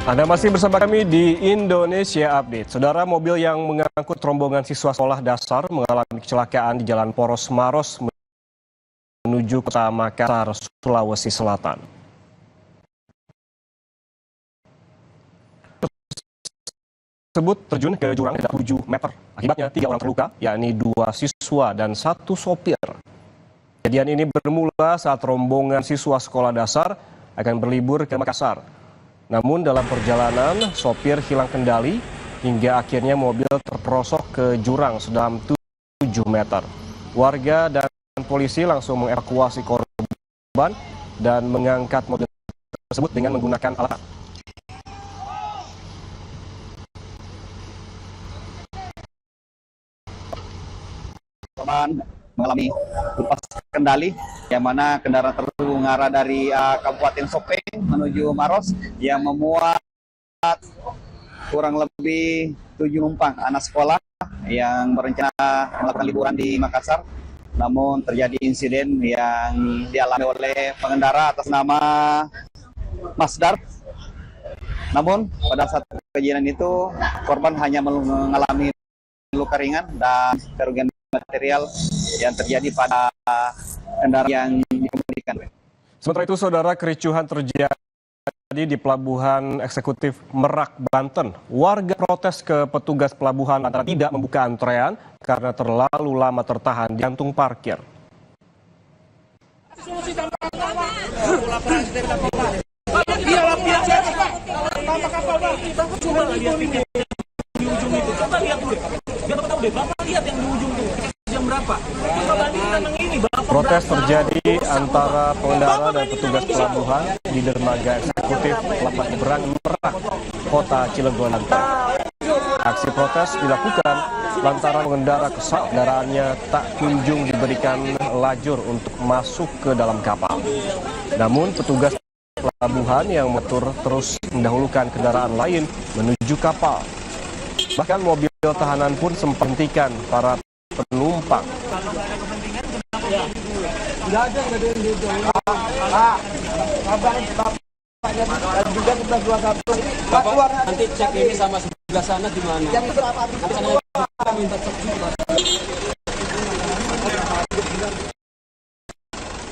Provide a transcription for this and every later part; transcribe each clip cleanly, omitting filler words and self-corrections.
Anda masih bersama kami di Indonesia Update. Saudara, mobil yang mengangkut rombongan siswa sekolah dasar mengalami kecelakaan di Jalan Poros Maros menuju Kota Makassar, Sulawesi Selatan. Tersebut terjun ke jurang sedalam 7 meter. Akibatnya 3 orang terluka, yakni 2 siswa dan 1 sopir. Kejadian ini bermula saat rombongan siswa sekolah dasar akan berlibur ke Makassar. Namun dalam perjalanan, sopir hilang kendali hingga akhirnya mobil terperosok ke jurang sedalam 7 meter. Warga dan polisi langsung mengevakuasi korban dan mengangkat mobil tersebut dengan menggunakan alat. Korban mengalami lepas kendali, yang mana kendaraan tersebut mengarah dari Kabupaten Sopeng menuju Maros yang memuat kurang lebih 7 penumpang anak sekolah yang berencana melakukan liburan di Makassar. Namun terjadi insiden yang dialami oleh pengendara atas nama Masdar. Namun pada saat kejadian itu korban hanya mengalami luka ringan dan kerugian material yang terjadi pada kendaraan yang dikemudikan. Sementara itu, saudara, kericuhan terjadi di Pelabuhan Eksekutif Merak, Banten. Warga protes ke petugas pelabuhan lantaran tidak membuka antrean karena terlalu lama tertahan di kantung parkir. Protes terjadi antara pengendara dan petugas pelabuhan di dermaga eksekutif Pelabuhan Nyebrang Merak, Kota Cilegon, Banten. Aksi protes dilakukan lantaran pengendara kesal kendaraannya tak kunjung diberikan lajur untuk masuk ke dalam kapal. Namun petugas pelabuhan yang mengatur terus mendahulukan kendaraan lain menuju kapal. Bahkan mobil tahanan pun sempat menghentikan para penumpang. Nanti cek ini sama sebelah sana di mana? Yang berapa? Minta cek juga.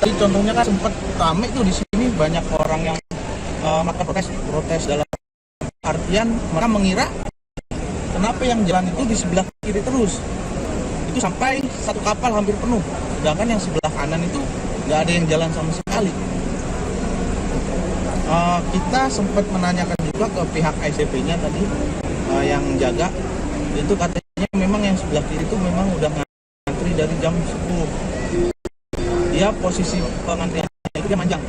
Jadi contohnya kan sempat ramai tuh di sini, banyak orang yang melakukan protes dalam artian mereka mengira kenapa yang jalan itu di sebelah kiri terus. Itu sampai satu kapal hampir penuh, sedangkan yang sebelah kanan itu nggak ada yang jalan sama sekali. Kita sempat menanyakan juga ke pihak ICP-nya tadi yang jaga, itu katanya memang yang sebelah kiri itu memang udah ngantri dari jam 10. Dia posisi pengantriannya itu dia manjang.